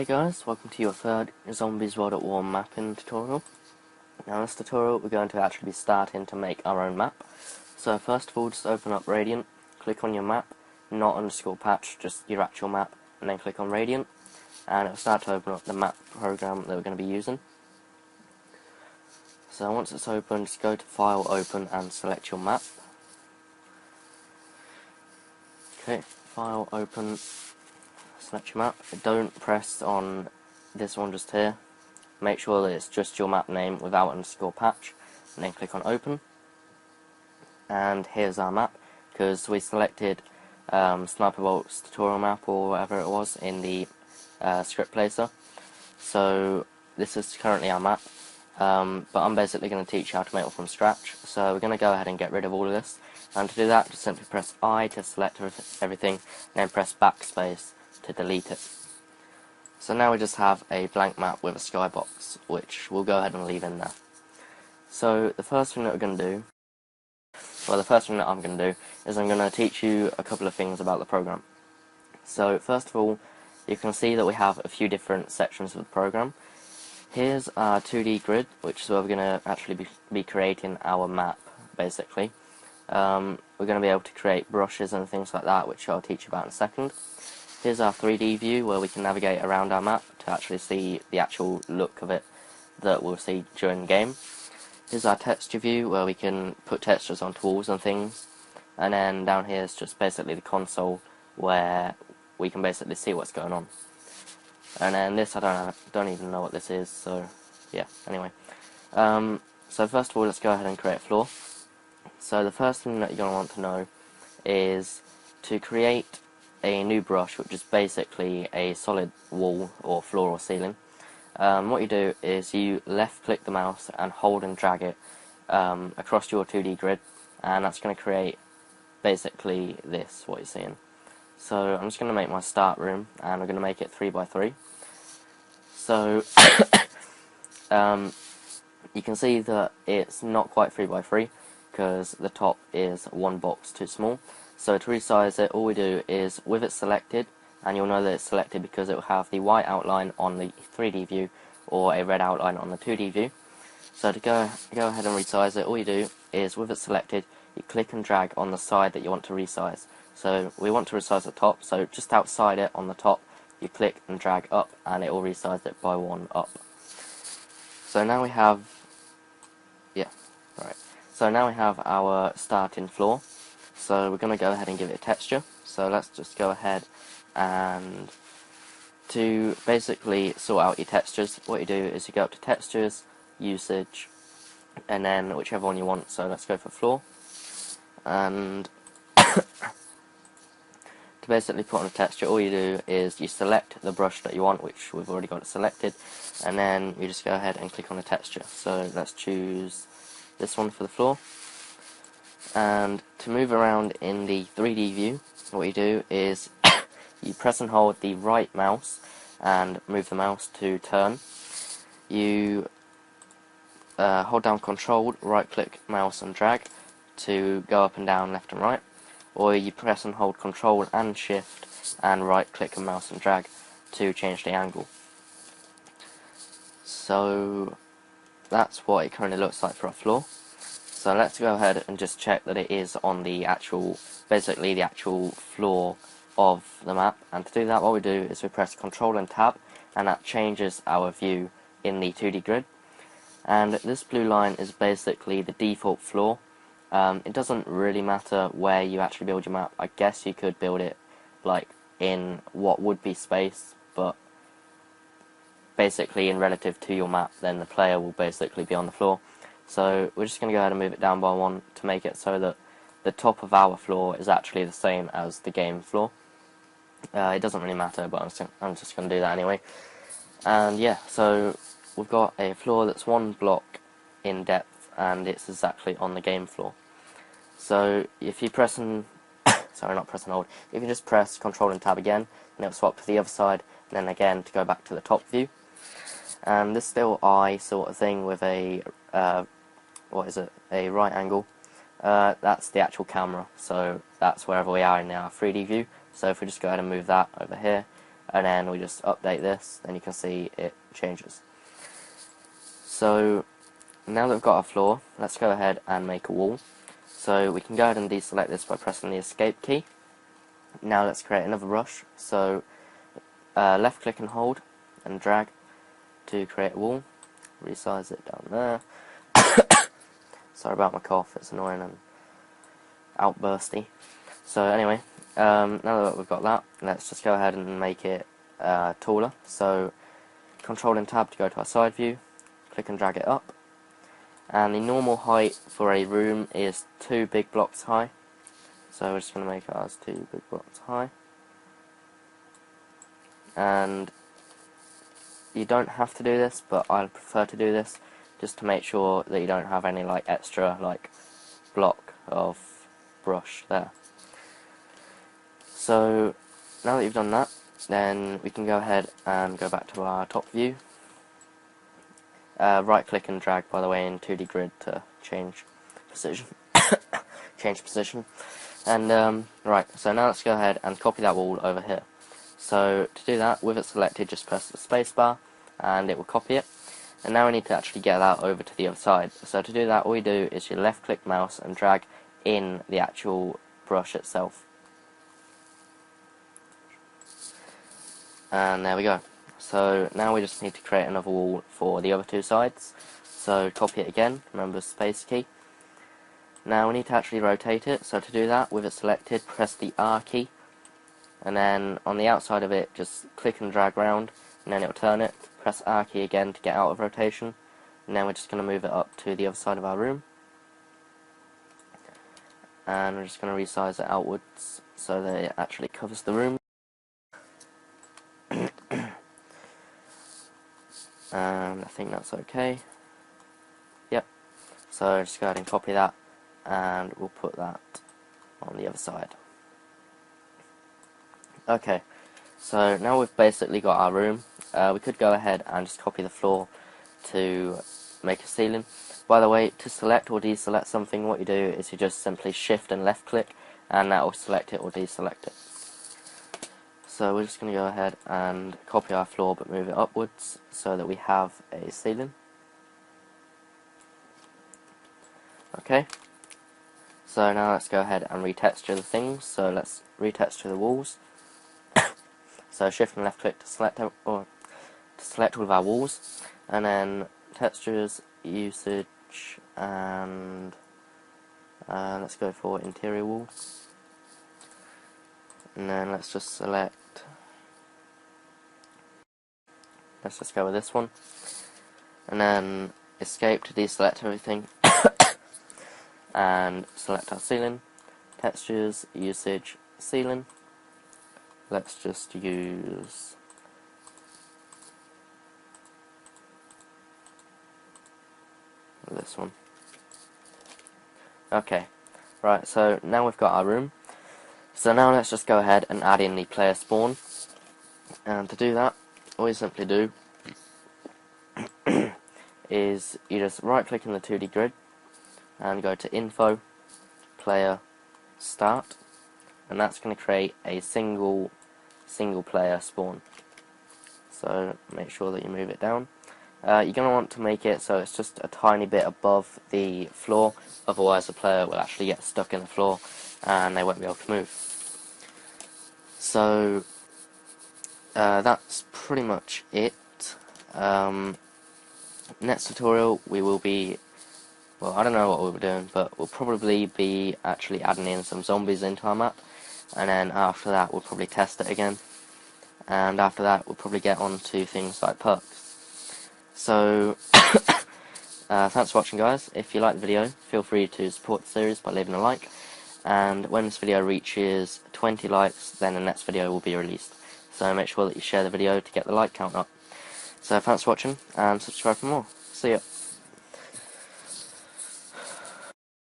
guys, welcome to your third Zombies World at War mapping tutorial. Now in this tutorial we're going to actually be starting to make our own map. So first of all, just open up Radiant, click on your map, not underscore patch, just your actual map, and then click on Radiant, and it'll start to open up the map program that we're going to be using. So once it's open, just go to File, Open, and select your map. Okay, File, Open, select your map. Don't press on this one just here. Make sure that it's just your map name without underscore patch, and then click on Open. And here's our map, because we selected Sniper Bolt's tutorial map or whatever it was in the script placer. So this is currently our map, but I'm basically going to teach you how to make it from scratch. So we're going to go ahead and get rid of all of this, and to do that just simply press I to select everything, and then press backspace to delete it. So now we just have a blank map with a skybox, which we'll go ahead and leave in there. So the first thing that we're going to do, the first thing that I'm going to do is I'm going to teach you a couple of things about the program. So first of all, you can see that we have a few different sections of the program. Here's our 2D grid, which is where we're going to actually be creating our map, basically. We're going to be able to create brushes and things like that, which I'll teach you about in a second. Here's our 3D view, where we can navigate around our map to actually see the actual look of it that we'll see during the game. Here's our texture view, where we can put textures onto walls and things. And then down here is just basically the console, where we can basically see what's going on. And then this, I don't even know what this is, so yeah, anyway. So first of all, let's go ahead and create a floor. So the first thing that you're going to want to know is to create a new brush, which is basically a solid wall or floor or ceiling. What you do is you left click the mouse and hold and drag it across your 2D grid, and that's going to create basically this, what you're seeing. So I'm just going to make my start room, and we're going to make it 3x3. So you can see that it's not quite 3x3 because the top is one box too small. So to resize it, all we do is, with it selected, and you'll know that it's selected because it will have the white outline on the 3D view or a red outline on the 2D view. So to go ahead and resize it, all you do is, with it selected, you click and drag on the side that you want to resize. So we want to resize the top, so just outside it on the top, you click and drag up, and it will resize it by one up. So now we have, So now we have our starting floor. So we're going to go ahead and give it a texture. So let's just go ahead, and to basically sort out your textures, what you do is you go up to textures, usage, and then whichever one you want. So let's go for floor. And to basically put on a texture, all you do is you select the brush that you want, which we've already got it selected, and then you just go ahead and click on the texture. So let's choose this one for the floor. And to move around in the 3D view, what you do is you press and hold the right mouse and move the mouse to turn. You hold down Control, right click mouse and drag to go up and down, left and right, or you press and hold Control and Shift and right click and mouse and drag to change the angle. So that's what it currently looks like for a floor. So let's go ahead and just check that it is on the actual, basically the actual floor of the map. And to do that, what we do is we press Control and Tab, and that changes our view in the 2D grid. And this blue line is basically the default floor. It doesn't really matter where you actually build your map. I guess you could build it like in what would be space, but basically in relative to your map, then the player will basically be on the floor. So we're just going to go ahead and move it down by one to make it so that the top of our floor is actually the same as the game floor. It doesn't really matter, but I'm just going to do that anyway. And yeah, so we've got a floor that's one block in depth, and it's exactly on the game floor. So if you press and sorry, not press and hold. You can just press Control and Tab again, and it'll swap to the other side, and then again to go back to the top view. And this still eye sort of thing with a a right angle. That's the actual camera, so that's wherever we are in our 3D view. So if we just go ahead and move that over here, and then we just update this, then you can see it changes. So now that we've got our floor, let's go ahead and make a wall. So we can go ahead and deselect this by pressing the escape key. Now let's create another brush. So left click and hold and drag to create a wall. Resize it down there. Sorry about my cough, it's annoying and outbursty. So anyway, now that we've got that, let's just go ahead and make it taller. So Control and Tab to go to our side view, click and drag it up. And the normal height for a room is 2 big blocks high. So we're just going to make it as 2 big blocks high. And you don't have to do this, but I prefer to do this just to make sure that you don't have any like extra like block of brush there. So now that you've done that, then we can go ahead and go back to our top view. Right click and drag, by the way, in 2D grid to change position. Change position. And right, so now let's go ahead and copy that wall over here. So to do that, with it selected, just press the space bar and it will copy it. And now we need to actually get that over to the other side. So to do that, all you do is you left click mouse and drag in the actual brush itself. And there we go. So now we just need to create another wall for the other 2 sides. So copy it again, remember the space key. Now we need to actually rotate it, so to do that, with it selected, press the R key. And then on the outside of it, just click and drag round, and then it will turn it. Press R key again to get out of rotation. And then we're just going to move it up to the other side of our room. And we're just going to resize it outwards so that it actually covers the room. And I think that's okay. Yep. So just go ahead and copy that, and we'll put that on the other side. Okay, so now we've basically got our room. We could go ahead and just copy the floor to make a ceiling. By the way, to select or deselect something, what you do is you just simply shift and left click, and that will select it or deselect it. So we're just going to go ahead and copy our floor but move it upwards so that we have a ceiling. Okay, so now let's go ahead and retexture the things. So let's retexture the walls. So shift and left click to select all of our walls, and then textures, usage, and let's go for interior wall. And then let's just select. Let's just go with this one, and then escape to deselect everything, and select our ceiling, textures, usage, ceiling. Let's just use this one. Okay, right, so now we've got our room. So now let's just go ahead and add in the player spawn. And to do that, all you simply do is you just right click in the 2D grid and go to Info, Player, Start, and that's going to create a single player spawn. So make sure that you move it down. You're going to want to make it so it's just a tiny bit above the floor, otherwise the player will actually get stuck in the floor and they won't be able to move. So that's pretty much it. Next tutorial we will be, well, I don't know what we'll be doing, but we'll probably be actually adding in some zombies into our map, and then after that we'll probably test it again, and after that we'll probably get on to things like perks. So thanks for watching, guys. If you like the video, feel free to support the series by leaving a like, and when this video reaches 20 likes, then the next video will be released. So make sure that you share the video to get the like count up. So thanks for watching, and subscribe for more. See ya.